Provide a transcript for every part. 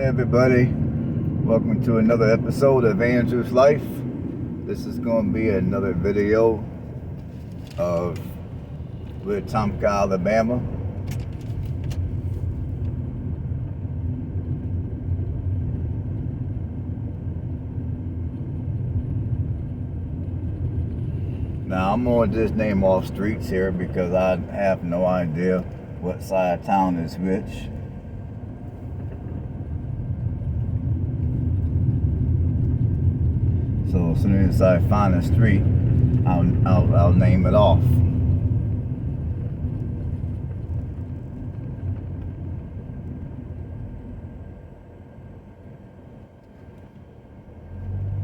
Hey everybody, welcome to another episode of Andrew's Life. This is going to be another video of Wetumpka, Alabama. Now I'm going to just name off streets here because I have no idea what side of town is which. So as soon as I find a street, I'll name it off.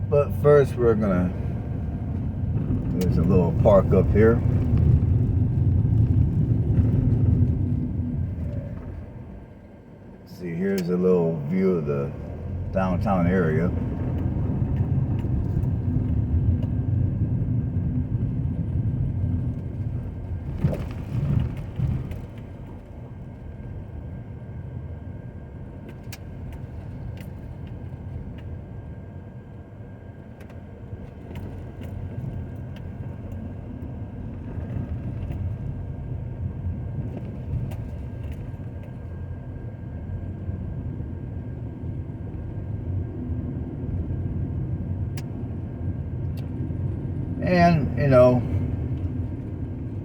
But first there's a little park up here. See, here's a little view of the downtown area. And,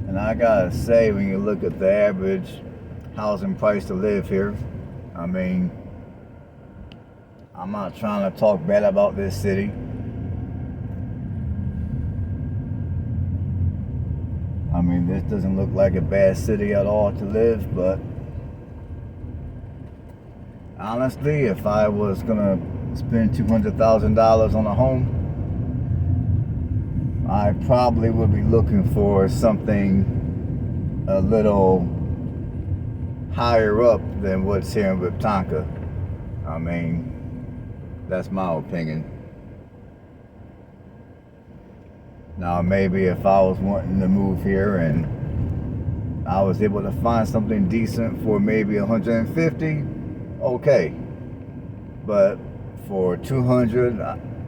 and I gotta say, when you look at the average housing price to live here, I mean, I'm not trying to talk bad about this city. I mean, this doesn't look like a bad city at all to live, but honestly, if I was gonna spend $200,000 on a home, I probably would be looking for something a little higher up than what's here in Wetumpka. I mean, that's my opinion. Now, maybe if I was wanting to move here and I was able to find something decent for maybe $150, okay. But for $200,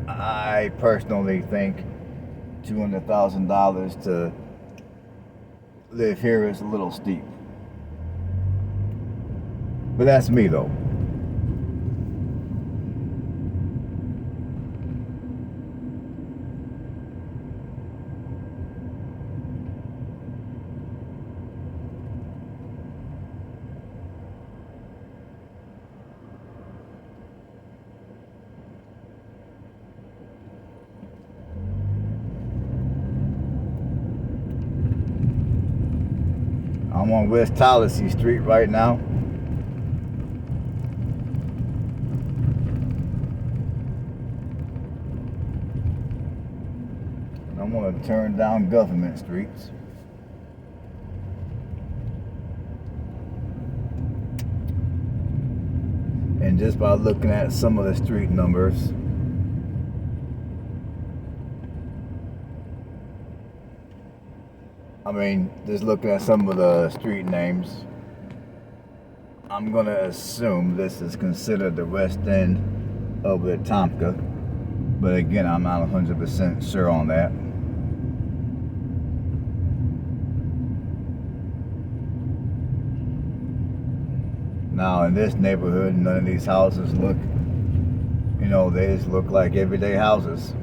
I personally think $200,000 to live here is a little steep. But that's me though. I'm on West Tallahassee Street right now. And I'm going to turn down Government Streets. And just by looking at some of the street numbers, I mean, just looking at some of the street names, I'm going to assume this is considered the west end of Wetumpka. But again, I'm not 100% sure on that. Now, in this neighborhood, none of these houses look, they just look like everyday houses.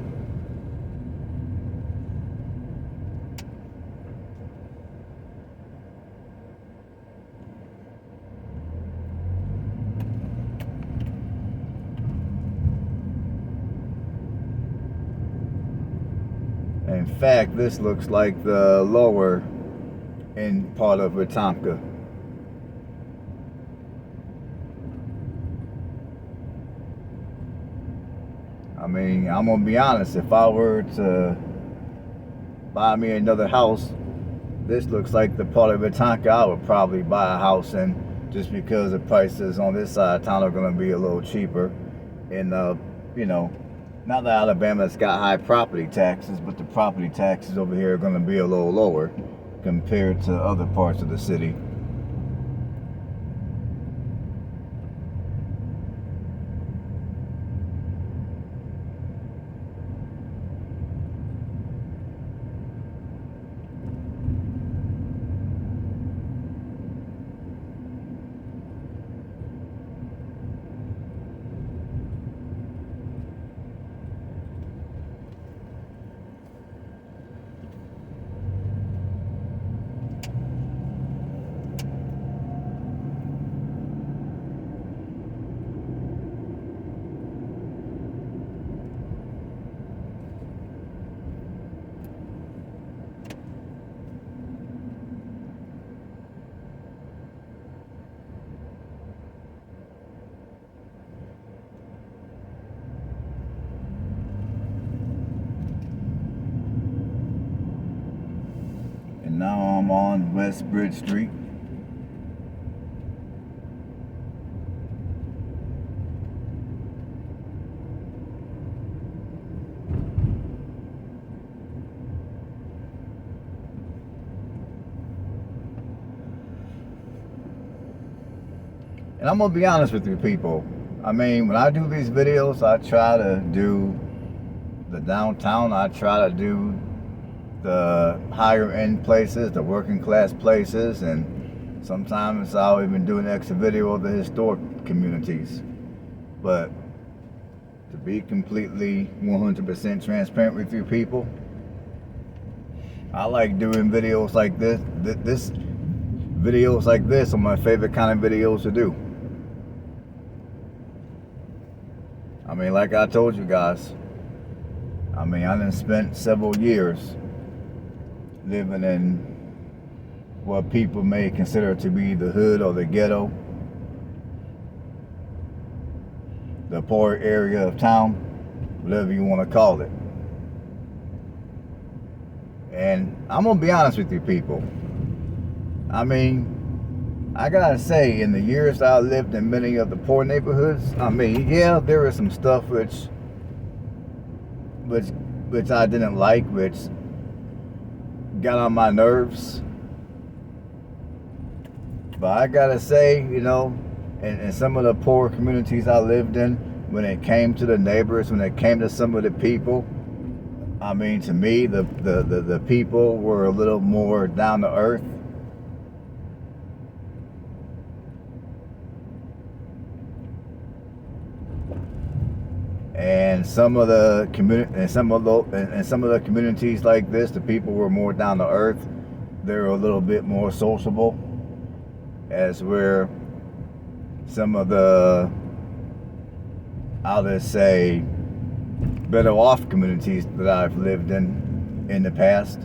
In fact, this looks like the lower end part of Wetumpka. I mean, I'm gonna be honest, if I were to buy me another house, this looks like the part of Wetumpka I would probably buy a house in, just because the prices on this side of town are gonna be a little cheaper. And not that Alabama's got high property taxes, but the property taxes over here are going to be a little lower compared to other parts of the city. now I'm on West Bridge Street. And I'm gonna be honest with you people. I mean, when I do these videos, I try to do the downtown. I try to do the higher end places, the working class places, and sometimes I'll even do an extra video of the historic communities. But to be completely 100% transparent with you people, I like doing videos like this. Videos like this are my favorite kind of videos to do. I mean, like I told you guys, I mean, I done spent several years living in what people may consider to be the hood or the ghetto, the poor area of town, whatever you want to call it. And I'm gonna be honest with you people. I mean, I gotta say, in the years I lived in many of the poor neighborhoods, I mean, yeah, there was some stuff which I didn't like, which got on my nerves. But I gotta say, you know, in some of the poor communities I lived in, when it came to the neighbors, when it came to some of the people, I mean, to me, the people were a little more down to earth. And some of the communities like this, the people were more down to earth. They were a little bit more sociable, as where some of the, I'll just say, better off communities that I've lived in the past.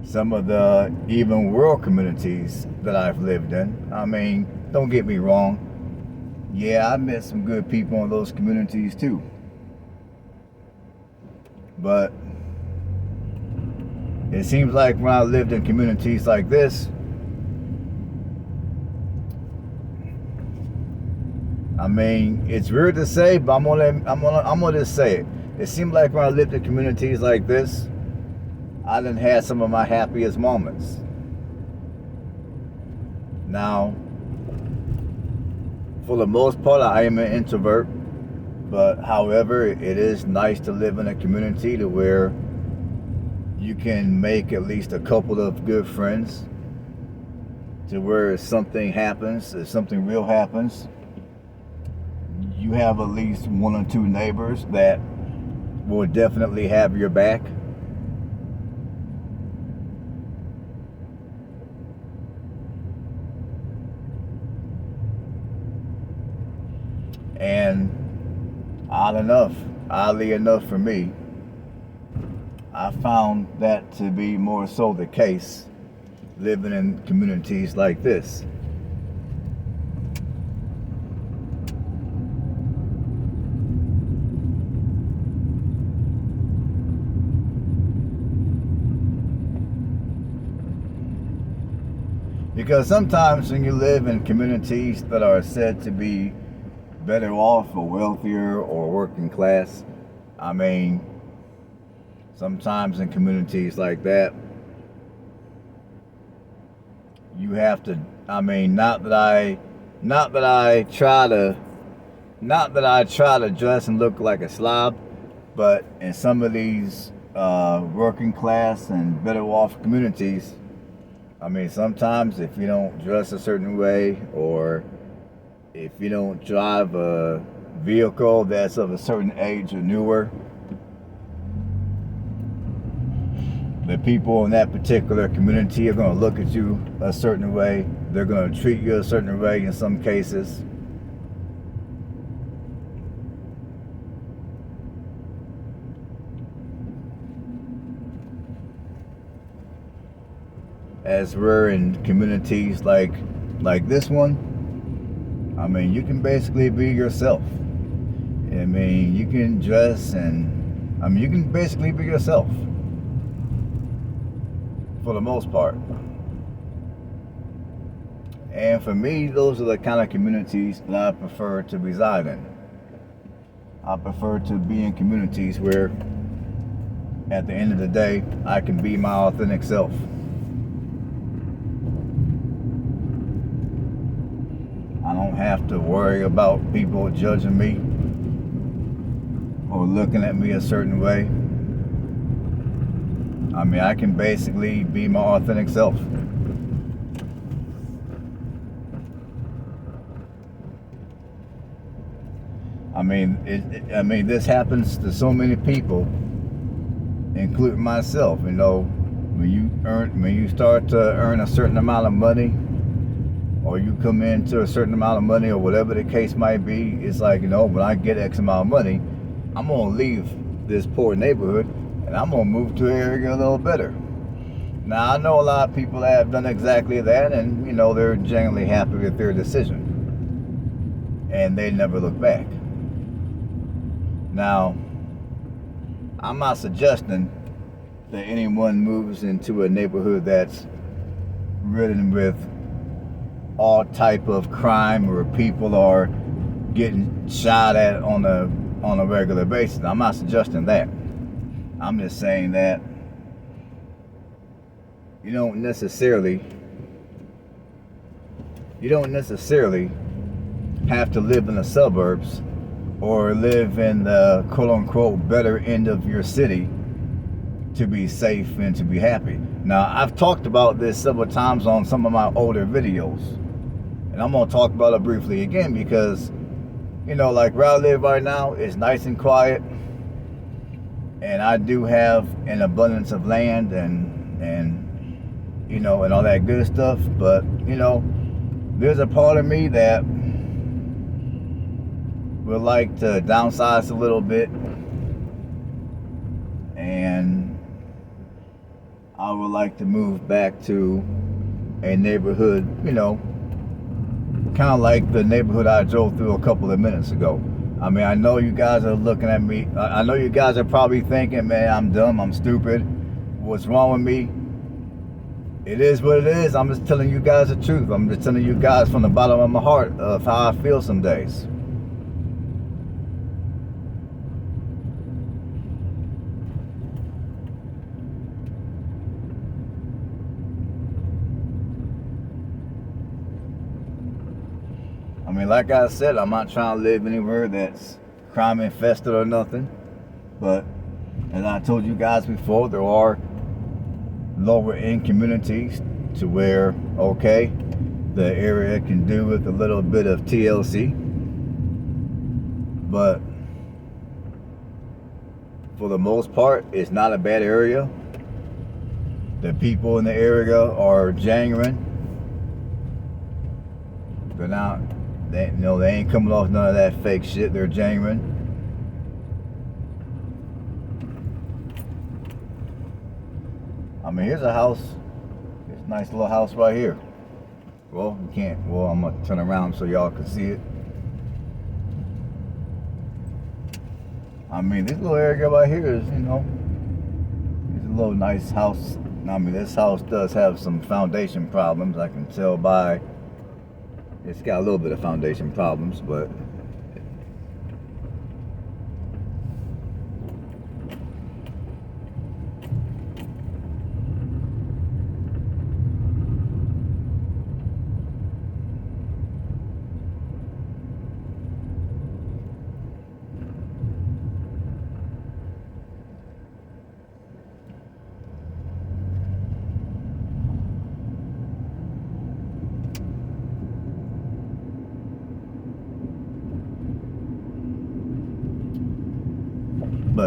Some of the even rural communities that I've lived in. I mean, don't get me wrong. Yeah, I met some good people in those communities too. But it seems like when I lived in communities like this, I mean, it's weird to say, but I'm gonna just say it. It seemed like when I lived in communities like this, I done had some of my happiest moments. Now, for the most part, I am an introvert, but however, it is nice to live in a community to where you can make at least a couple of good friends, to where if something happens, if something real happens, you have at least one or two neighbors that will definitely have your back. And oddly enough for me, I found that to be more so the case living in communities like this. Because sometimes when you live in communities that are said to be better off or wealthier or working class, I mean, sometimes in communities like that, you have to, I mean, not that I try to dress and look like a slob, but in some of these working class and better off communities, I mean, sometimes if you don't dress a certain way, or if you don't drive a vehicle that's of a certain age or newer, the people in that particular community are going to look at you a certain way. They're going to treat you a certain way in some cases. As we're in communities like this one, I mean, you can basically be yourself. I mean, you can dress and, I mean, you can basically be yourself. for the most part. And for me, those are the kind of communities that I prefer to reside in. I prefer to be in communities where, at the end of the day, I can be my authentic self. I don't have to worry about people judging me or looking at me a certain way. I mean, I can basically be my authentic self. I mean, this happens to so many people, including myself. You know, when you start to earn a certain amount of money, or you come into a certain amount of money, or whatever the case might be, it's like, you know, when I get X amount of money, I'm gonna leave this poor neighborhood and I'm gonna move to an area a little better. Now, I know a lot of people that have done exactly that, and you know, they're genuinely happy with their decision, and they never look back. Now, I'm not suggesting that anyone moves into a neighborhood that's ridden with all type of crime, where people are getting shot at on a regular basis. I'm not suggesting that. I'm just saying that you don't necessarily have to live in the suburbs or live in the quote-unquote better end of your city to be safe and to be happy. Now, I've talked about this several times on some of my older videos, and I'm going to talk about it briefly again because, you know, like where I live right now is nice and quiet, and I do have an abundance of land and you know, and all that good stuff, but, you know, there's a part of me that would like to downsize a little bit, and I would like to move back to a neighborhood, you know, kind of like the neighborhood I drove through a couple of minutes ago. I mean, I know you guys are looking at me. I know you guys are probably thinking, man, I'm dumb, I'm stupid. What's wrong with me? It is what it is. I'm just telling you guys the truth. I'm just telling you guys from the bottom of my heart of how I feel some days. I mean, like I said, I'm not trying to live anywhere that's crime infested or nothing. But as I told you guys before, there are lower end communities to where, okay, the area can do with a little bit of TLC. But for the most part, it's not a bad area. The people in the area are genuine. They're not, they ain't coming off none of that fake shit. They're genuine. I mean, here's a house. It's a nice little house right here. Well, you can't. Well, I'm gonna turn around so y'all can see it. I mean, this little area right here is, you know, it's a little nice house. I mean, this house does have some foundation problems. I can tell by, it's got a little bit of foundation problems, but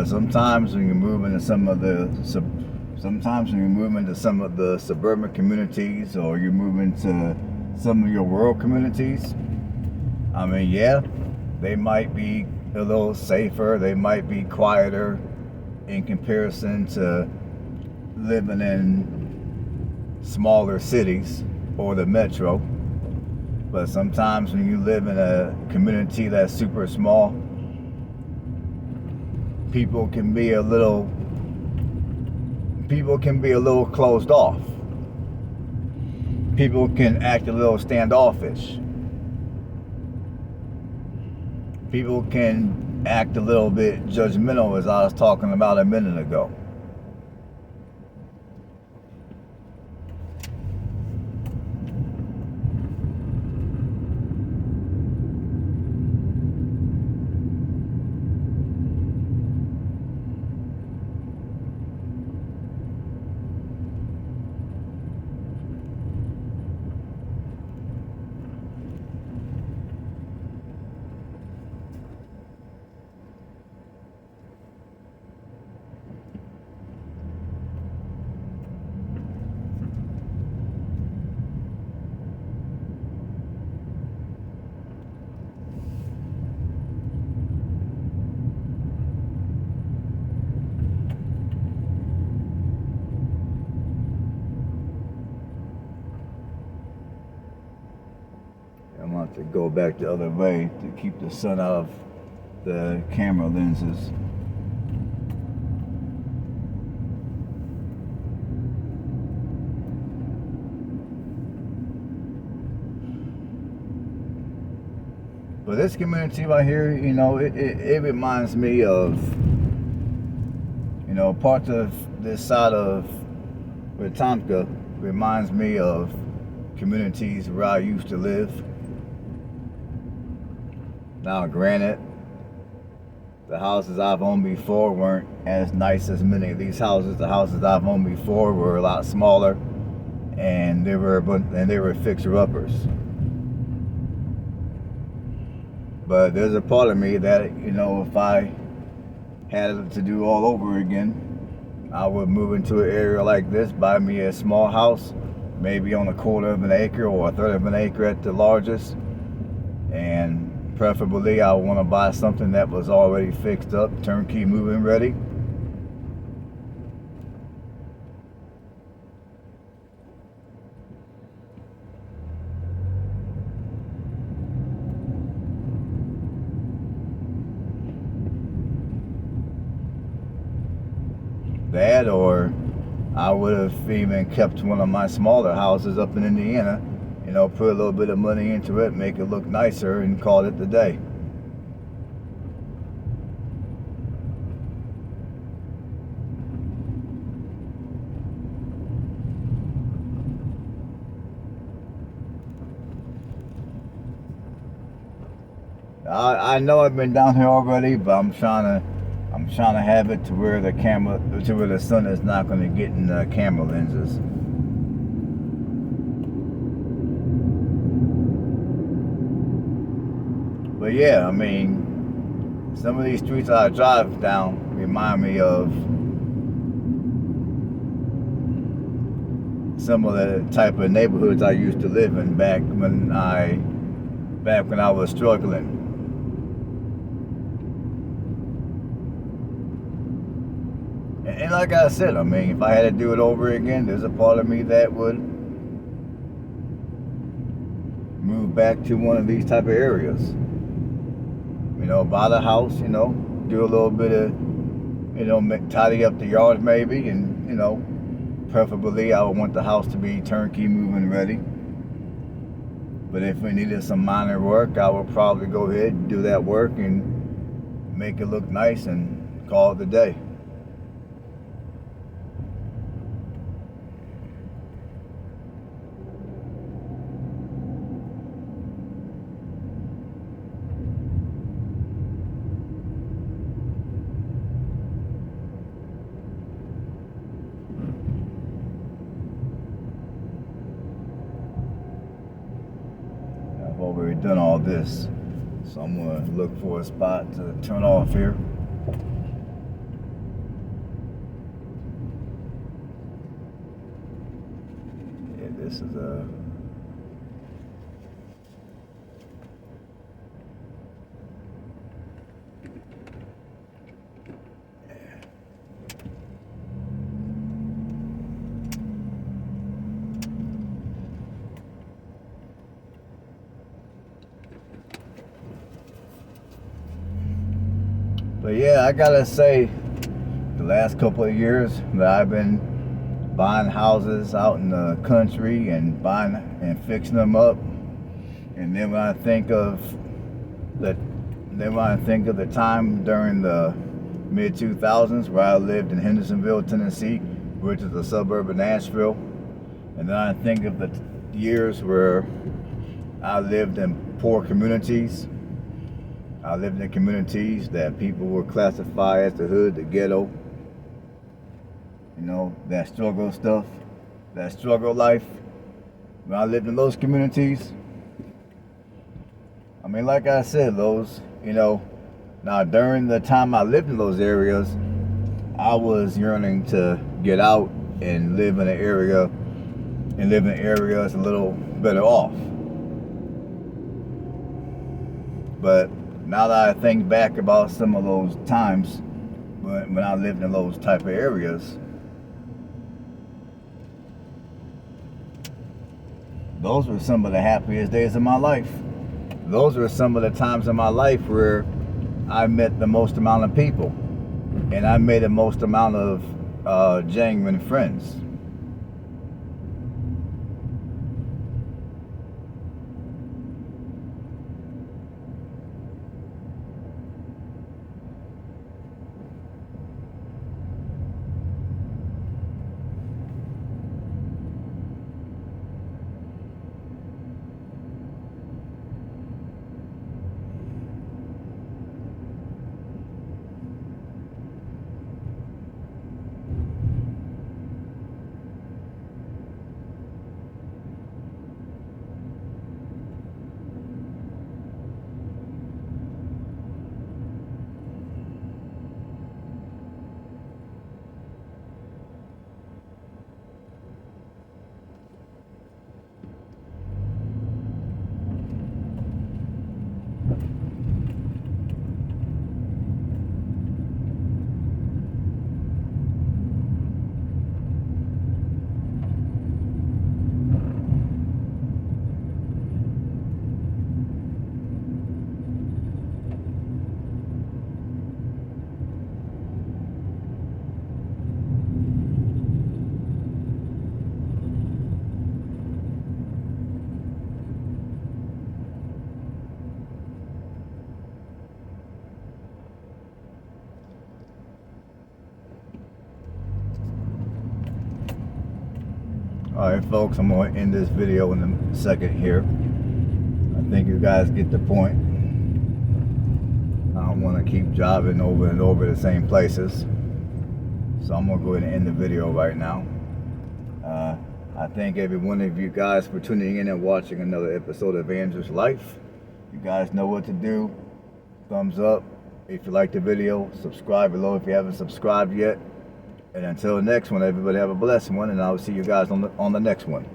sometimes when you move into some of the suburban communities, or you move into some of your rural communities, I mean, yeah, they might be a little safer, they might be quieter in comparison to living in smaller cities or the metro. But sometimes when you live in a community that's super small, people can be a little people can be a little closed off. People can act a little standoffish. People can act a little bit judgmental, as I was talking about a minute ago. I'm going to have to go back the other way to keep the sun out of the camera lenses. But this community right here, you know, it reminds me of, you know, parts of this side of Wetumpka reminds me of communities where I used to live. Now, granted, the houses I've owned before weren't as nice as many of these houses. The houses I've owned before were a lot smaller, and they were fixer-uppers. But there's a part of me that, you know, if I had it to do all over again, I would move into an area like this, buy me a small house, maybe on a quarter of an acre or a third of an acre at the largest, and preferably I want to buy something that was already fixed up, turnkey, move-in ready. That, or I would have even kept one of my smaller houses up in Indiana, you know, put a little bit of money into it, make it look nicer, and call it the day. I know I've been down here already, but I'm trying to have it to where the sun is not going to get in the camera lenses. But yeah, I mean, some of these streets I drive down remind me of some of the type of neighborhoods I used to live in back when I was struggling. And like I said, I mean, if I had to do it over again, there's a part of me that would move back to one of these type of areas. You know, buy the house, you know, do a little bit of, you know, tidy up the yard maybe, and, you know, preferably I would want the house to be turnkey, move-in ready. But if we needed some minor work, I would probably go ahead and do that work and make it look nice and call it the day. Already done all this, so I'm gonna look for a spot to turn off here. Yeah, this is a But yeah, I gotta say, the last couple of years that I've been buying houses out in the country and buying and fixing them up. And then when I think of the time during the mid 2000s where I lived in Hendersonville, Tennessee, which is a suburb of Nashville, and then I think of the years where I lived in poor communities. I lived in communities that people would classify as the hood, the ghetto. You know, that struggle stuff, that struggle life. When I lived in those communities, I mean, like I said, those, you know, now during the time I lived in those areas, I was yearning to get out and live in areas a little better off. But now that I think back about some of those times when I lived in those type of areas, those were some of the happiest days of my life. Those were some of the times in my life where I met the most amount of people, and I made the most amount of genuine friends. Alright folks, I'm going to end this video in a second here. I think you guys get the point. I don't want to keep driving over and over the same places. So I'm going to go ahead and end the video right now. I thank every one of you guys for tuning in and watching another episode of Andrew's Life. You guys know what to do. Thumbs up if you like the video. Subscribe below if you haven't subscribed yet. And until next one, everybody have a blessed one, and I will see you guys on the next one.